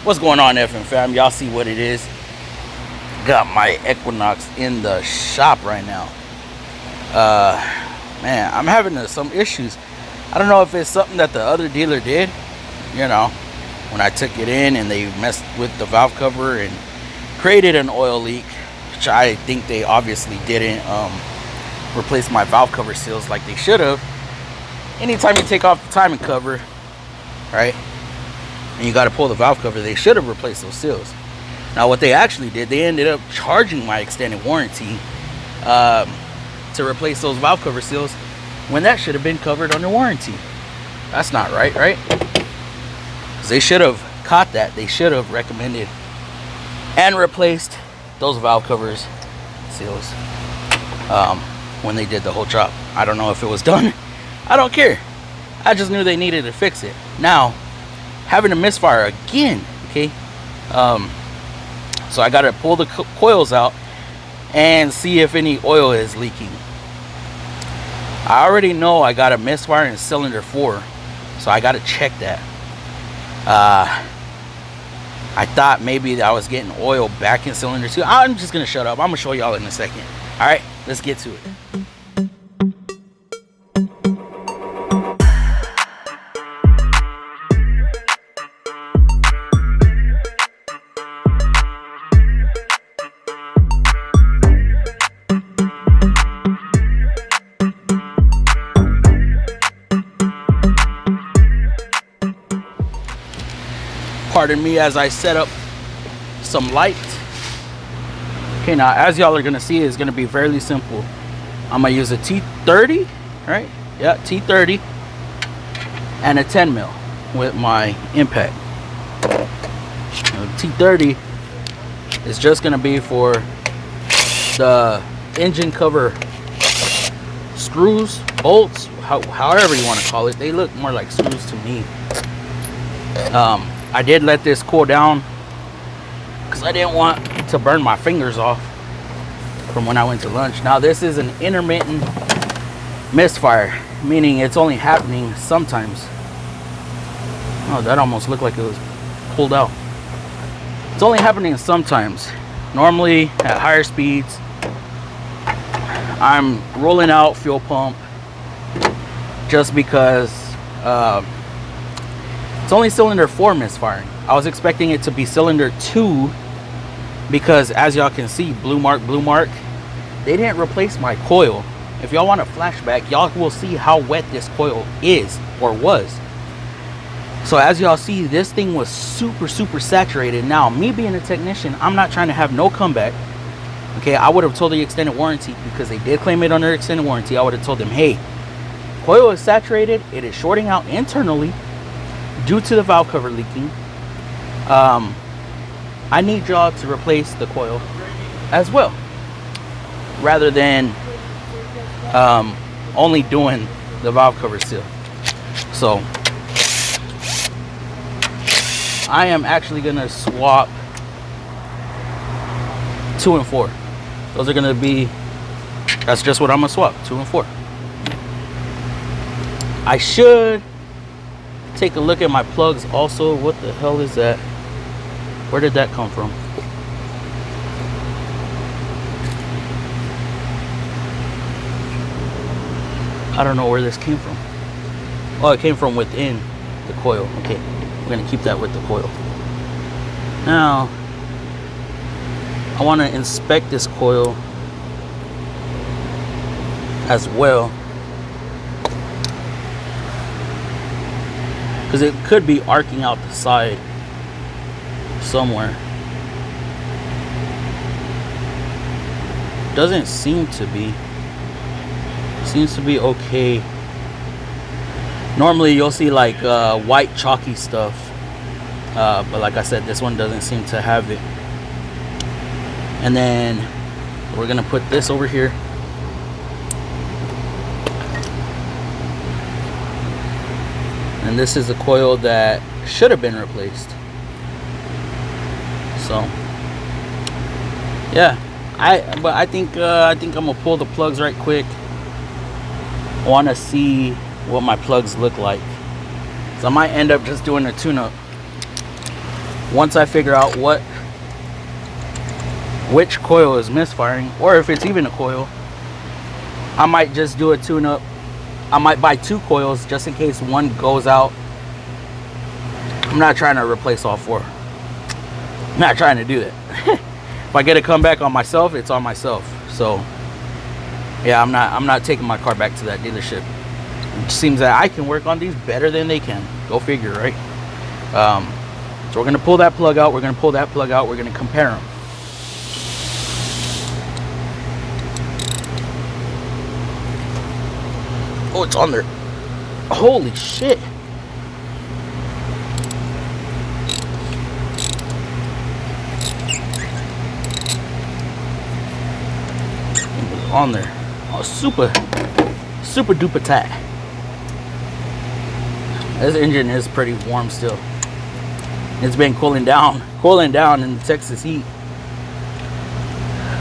What's going on, FMFAM? Y'all see what it is. Got my Equinox in the shop right now. Man, I'm having some issues. I don't know if it's something that the other dealer did, you know, when I took it in and they messed with the valve cover and created an oil leak, which I think they obviously didn't replace my valve cover seals like they should have. Anytime you take off the timing cover, right, and you got to pull the valve cover, they should have replaced those seals. Now what they actually did, they ended up charging my extended warranty to replace those valve cover seals when that should have been covered under warranty. That's not right, right? Because they should have caught that. They should have recommended and replaced those valve covers seals when they did the whole job. I don't know if it was done. I don't care. I just knew they needed to fix it. Now having a misfire again, okay, so I gotta pull the coils out and see if any oil is leaking. I already know I got a misfire in cylinder 4, so I gotta check that. I thought maybe I was getting oil back in cylinder 2. I'm just gonna shut up. I'm gonna show y'all in a second. All right, let's get to it. Pardon me as I set up some light. Okay, now as y'all are gonna see, it's gonna be fairly simple. I'm gonna use a T30, right? Yeah, T30 and a 10 mil with my impact. Now, T30 is just gonna be for the engine cover screws, bolts, however you want to call it. They look more like screws to me. I did let this cool down because I didn't want to burn my fingers off from when I went to lunch. Now this is an intermittent misfire, meaning it's only happening sometimes. Oh, that almost looked like it was pulled out. It's only happening sometimes. Normally at higher speeds, I'm rolling out fuel pump just because it's only cylinder 4 misfiring. I was expecting it to be cylinder 2 because, as y'all can see, blue mark, they didn't replace my coil. If y'all want a flashback, y'all will see how wet this coil is or was. So as y'all see, this thing was super saturated. Now me being a technician, I'm not trying to have no comeback. Okay, I would have told the extended warranty, because they did claim it under extended warranty. I would have told them, hey, coil is saturated, it is shorting out internally due to the valve cover leaking. I need y'all to replace the coil as well, rather than only doing the valve cover seal. So I am actually gonna swap 2 and 4. Those are gonna be, that's just what I'm gonna swap, 2 and 4. I should take a look at my plugs also. What the hell is that? Where did that come from? I don't know where this came from. Oh, it came from within the coil. Okay, we're gonna keep that with the coil. Now I want to inspect this coil as well, because it could be arcing out the side somewhere. Doesn't seem to be. Seems to be okay. Normally you'll see like white chalky stuff, but like I said, this one doesn't seem to have it. And then we're gonna put this over here. And this is a coil that should have been replaced. So yeah, I think I'm gonna pull the plugs right quick. I want to see what my plugs look like, so I might end up just doing a tune-up. once I figure out which coil is misfiring, or if it's even a coil, I might just do a tune-up. I might buy 2 coils just in case one goes out. I'm not trying to replace all 4. I'm not trying to do that. If I get a comeback on myself, it's on myself. So yeah, I'm not taking my car back to that dealership. It seems that I can work on these better than they can. Go figure, right? So we're gonna pull that plug out. We're gonna pull that plug out. We're gonna compare them. Oh, it's on there. Holy shit. On there. Oh, super duper tight. This engine is pretty warm still. It's been cooling down in the Texas heat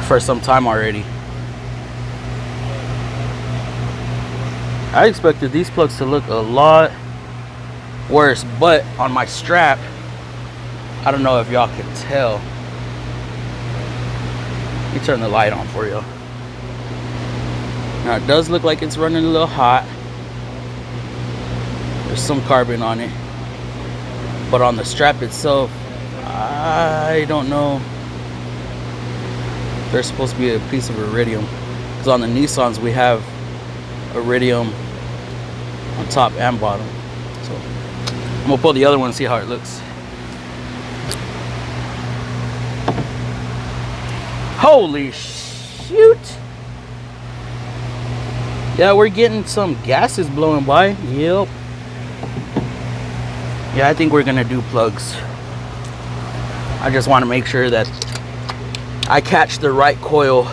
for some time already. I expected these plugs to look a lot worse, but on my strap, I don't know if y'all can tell. Let me turn the light on for you. Now it does look like it's running a little hot. There's some carbon on it, but on the strap itself, I don't know. There's supposed to be a piece of iridium, because on the Nissans we have iridium on top and bottom. So I'm gonna pull the other one and see how it looks. Holy shoot! Yeah, we're getting some gases blowing by. Yep. Yeah, I think we're gonna do plugs. I just want to make sure that I catch the right coil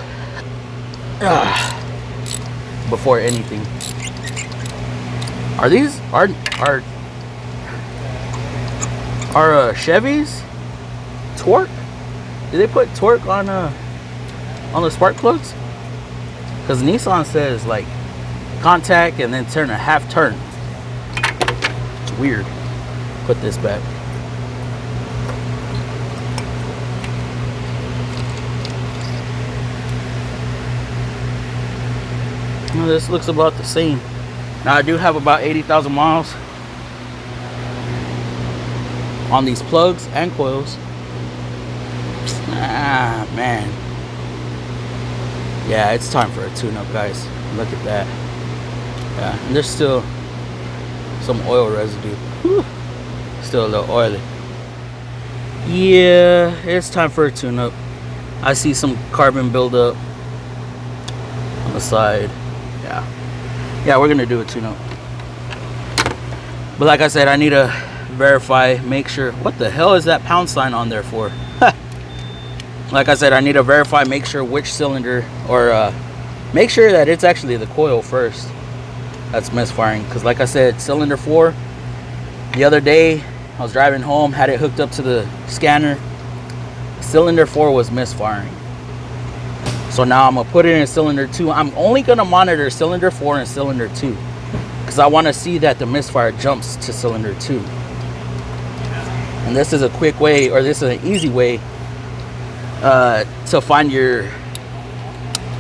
before anything. Are these are Chevys torque? Did they put torque on the spark plugs? Because Nissan says like contact and then turn a half turn. It's weird. Put this back. Well, this looks about the same. Now I do have about 80,000 miles on these plugs and coils. Ah, man. Yeah, it's time for a tune-up, guys. Look at that. Yeah, and there's still some oil residue. Whew. Still a little oily. Yeah, it's time for a tune-up. I see some carbon buildup on the side. Yeah, we're gonna do a tune-up. But like I said, I need to verify, make sure. What the hell is that pound sign on there for? Like I said, I need to verify, make sure which cylinder, or make sure that it's actually the coil first that's misfiring. Because like I said, cylinder 4, the other day I was driving home, had it hooked up to the scanner. Cylinder 4 was misfiring. So now I'm gonna put it in cylinder 2. I'm only gonna monitor cylinder 4 and cylinder 2 because I want to see that the misfire jumps to cylinder 2. And this is a quick way, or this is an easy way to find your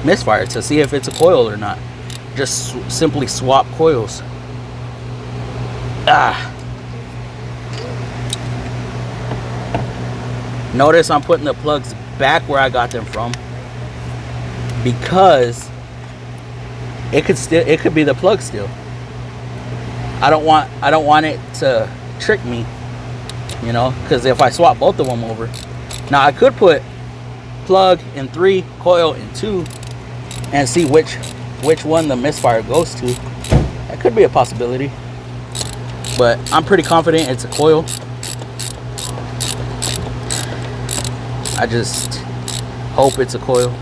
misfire, to see if it's a coil or not. Just simply swap coils. Notice I'm putting the plugs back where I got them from, because it could be the plug still. I don't want it to trick me, you know, because if I swap both of them over, now I could put plug in 3, coil in 2, and see which one the misfire goes to. That could be a possibility, but I'm pretty confident it's a coil. I just hope it's a coil.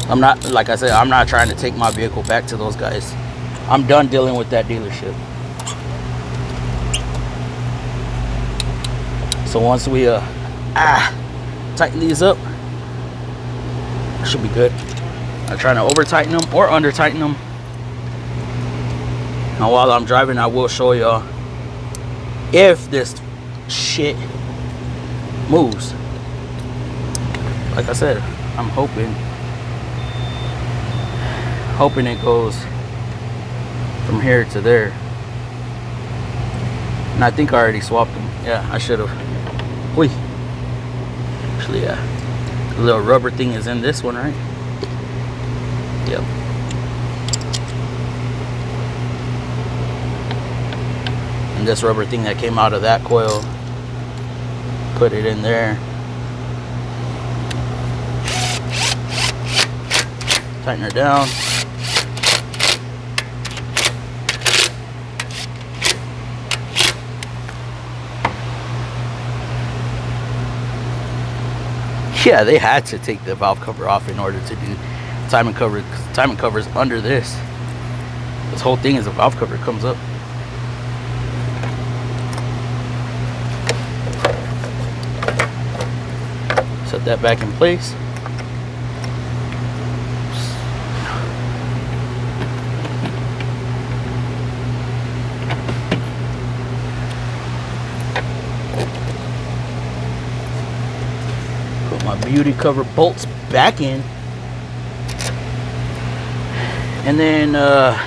I'm not, like I said, I'm not trying to take my vehicle back to those guys. I'm done dealing with that dealership. So once we tighten these up, should be good. I'm trying to over tighten them or under tighten them. Now while I'm driving, I will show y'all if this shit moves. Like I said, I'm hoping it goes from here to there. And I think I already swapped them. Yeah, I should have. Wait. Actually, yeah. The little rubber thing is in this one, right? Yep. And this rubber thing that came out of that coil, put it in there. Tighten her down. Yeah, they had to take the valve cover off in order to do timing cover, because timing cover is under this. This whole thing is a valve cover comes up. Set that back in place. Put my beauty cover bolts back in. And then I'm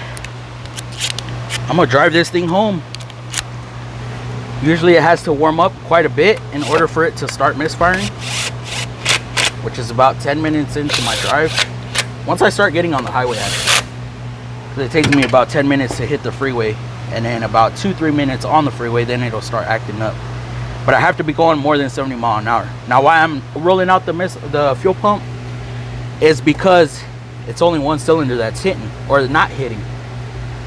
gonna drive this thing home. Usually it has to warm up quite a bit in order for it to start misfiring, which is about 10 minutes into my drive. Once I start getting on the highway, actually, because it takes me about 10 minutes to hit the freeway, and then about 2-3 minutes on the freeway, then it'll start acting up. But I have to be going more than 70 miles an hour. Now, why I'm rolling out the fuel pump is because it's only one cylinder that's hitting or not hitting.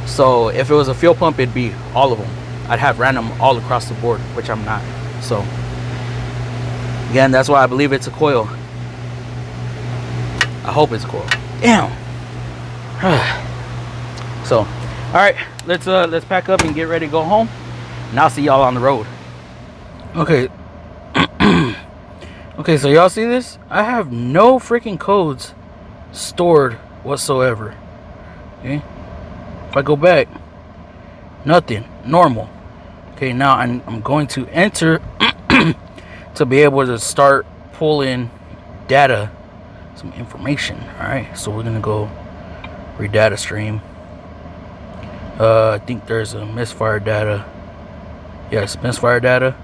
So if it was a fuel pump, it'd be all of them. I'd have random all across the board, which I'm not. So again, that's why I believe it's a coil. I hope it's a coil. Damn. So, all right, let's pack up and get ready to go home, and I'll see y'all on the road. Okay. Okay, so y'all see this? I have no freaking codes stored whatsoever. Okay, if I go back, nothing, normal. Okay, now I'm going to enter to be able to start pulling data, some information. All right, so we're gonna go read data stream. I think there's a misfire data. Yes, misfire data.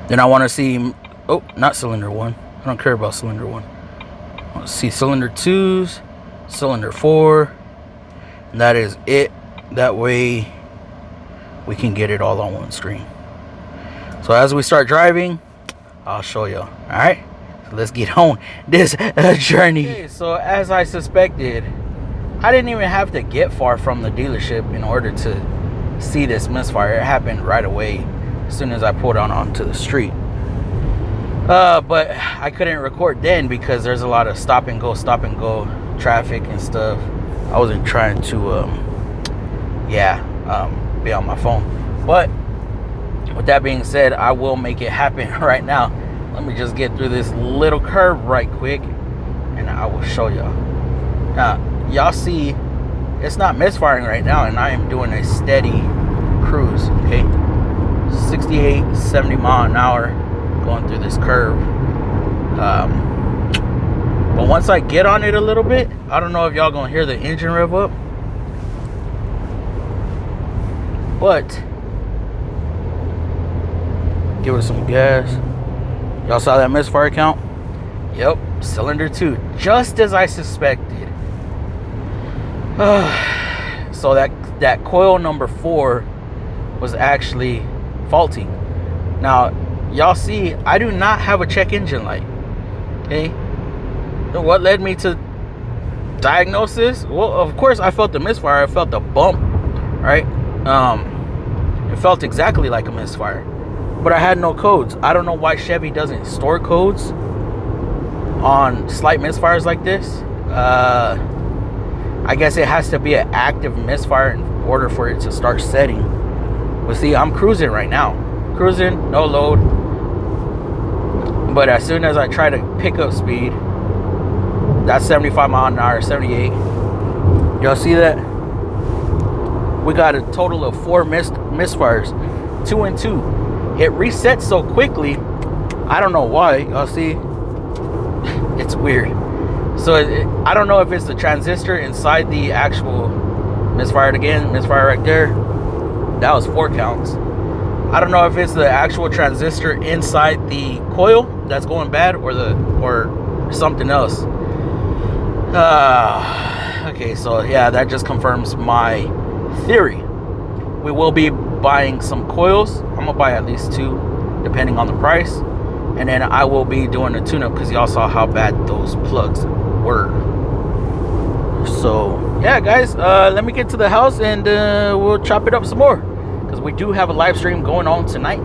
Then I want to see, oh, not cylinder 1. I don't care about cylinder 1. I want to see cylinder 2s, cylinder 4, and that is it. That way we can get it all on one screen. So as we start driving, I'll show y'all. All right, so let's get on this journey. Okay, so as I suspected, I didn't even have to get far from the dealership in order to see this misfire. It happened right away as soon as I pulled onto the street. But I couldn't record then because there's a lot of stop and go traffic and stuff. I wasn't trying to be on my phone. But with that being said, I will make it happen right now. Let me just get through this little curve right quick, and I will show y'all. Now y'all see it's not misfiring right now, and I am doing a steady cruise. Okay, 68, 70 mile an hour going through this curve. But once I get on it a little bit, I don't know if y'all gonna hear the engine rev up, but give it some gas. Y'all saw that misfire count? Yep, cylinder 2, just as I suspected. So that coil number 4 was actually faulty. Now y'all see I do not have a check engine light. Okay, what led me to diagnose this? Well, of course I felt the misfire. I felt the bump, right? It felt exactly like a misfire, but I had no codes. I don't know why Chevy doesn't store codes on slight misfires like this. I guess it has to be an active misfire in order for it to start setting. But see, I'm cruising right now. Cruising, no load. But as soon as I try to pick up speed, that's 75 miles an hour, 78. Y'all see that? We got a total of 4 misfires. 2 and 2. It resets so quickly. I don't know why. Y'all see? It's weird. So I don't know if it's the transistor inside the actual misfired again. Misfire right there. That was 4 counts. I don't know if it's the actual transistor inside the coil that's going bad, or something else. Okay, so yeah, that just confirms my theory. We will be buying some coils. I'm gonna buy at least 2, depending on the price, and then I will be doing a tune-up because y'all saw how bad those plugs were. So yeah, guys, let me get to the house and we'll chop it up some more, because we do have a live stream going on tonight,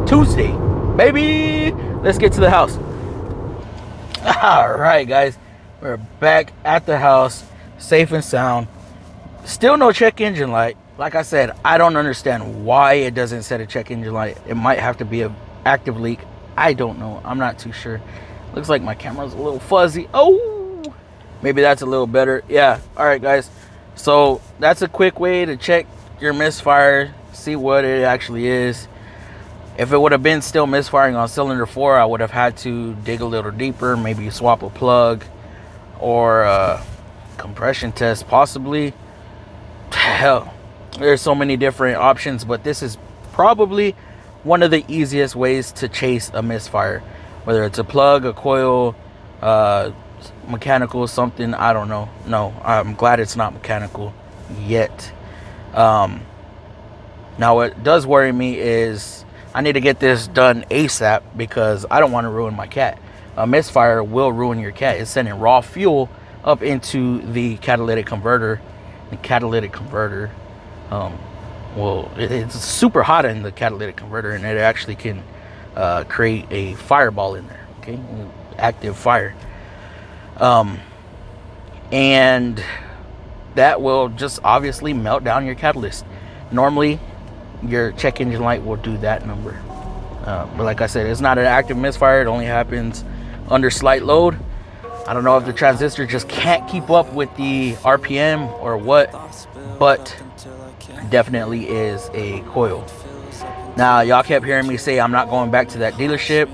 Tuesday, baby. Let's get to the house. All right, guys, we're back at the house, safe and sound. Still no check engine light. Like I said, I don't understand why it doesn't set a check engine light. It might have to be an active leak. I don't know. I'm not too sure. Looks like my camera's a little fuzzy. Oh, maybe that's a little better. Yeah. All right, guys. So that's a quick way to check your misfire, see what it actually is. If it would have been still misfiring on cylinder 4, I would have had to dig a little deeper, maybe swap a plug or compression test possibly. Hell, there's so many different options, but this is probably one of the easiest ways to chase a misfire, whether it's a plug, a coil, mechanical, something. I don't know. No, I'm glad it's not mechanical yet. Now what does worry me is I need to get this done ASAP, because I don't want to ruin my cat. A misfire will ruin your cat. It's sending raw fuel up into the catalytic converter. The catalytic converter, well, it's super hot in the catalytic converter, and it actually can create a fireball in there. Okay, active fire, and that will just obviously melt down your catalyst. Normally your check engine light will do that number, but like I said, it's not an active misfire. It only happens under slight load. I don't know if the transistor just can't keep up with the RPM or what, but definitely is a coil. Now, y'all kept hearing me say I'm not going back to that dealership.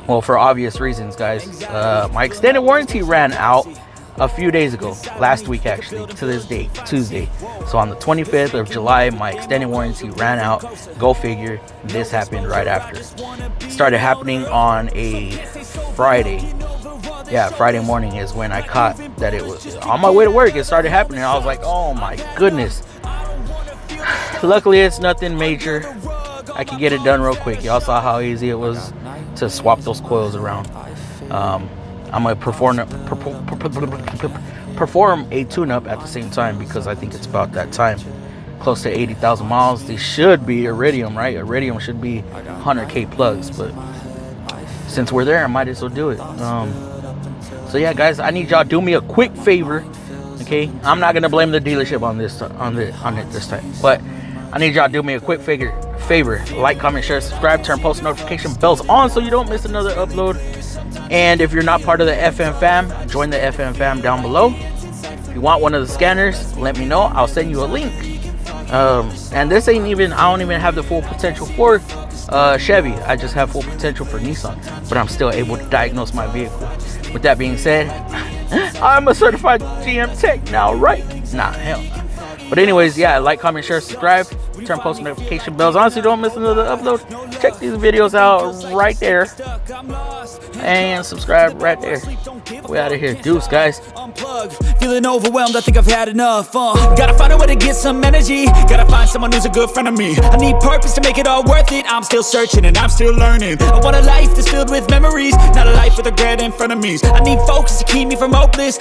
Well, for obvious reasons, guys. My extended warranty ran out a few days ago, last week actually, to this day, Tuesday. So on the 25th of July, my extended warranty ran out. Go figure, this happened right after. It started happening on a Friday. Yeah, Friday morning is when I caught that it was on my way to work. It started happening. I was like, oh my goodness. Luckily, it's nothing major. I could get it done real quick. Y'all saw how easy it was to swap those coils around. I'm gonna perform a tune-up at the same time, because I think it's about that time. Close to 80,000 miles. These should be iridium, right? Iridium should be 100K plugs, but since we're there, I might as well do it. So yeah, guys, I need y'all to do me a quick favor. Okay, I'm not gonna blame the dealership on this on it this time, but I need y'all to do me a quick favor. Like, comment, share, subscribe, turn post notification bells on so you don't miss another upload. And if you're not part of the FMFAM, join the FMFAM down below. If you want one of the scanners, let me know. I'll send you a link. And this ain't even, I don't even have the full potential for Chevy. I just have full potential for Nissan, but I'm still able to diagnose my vehicle. With that being said, I'm a certified GM tech now, right? Nah, hell no. But anyways, yeah, like, comment, share, subscribe, turn post notification bells on so you don't miss another upload. Check these videos out right there, and subscribe right there. We out of here. Deuce, guys. Feeling overwhelmed, I think I've had enough. Gotta find a way to get some energy. Gotta find someone who's a good friend of me. I need purpose to make it all worth it. I'm still searching and I'm still learning. I want a life that's filled with memories, not a life with regret in front of me. I need focus to keep me from hopeless.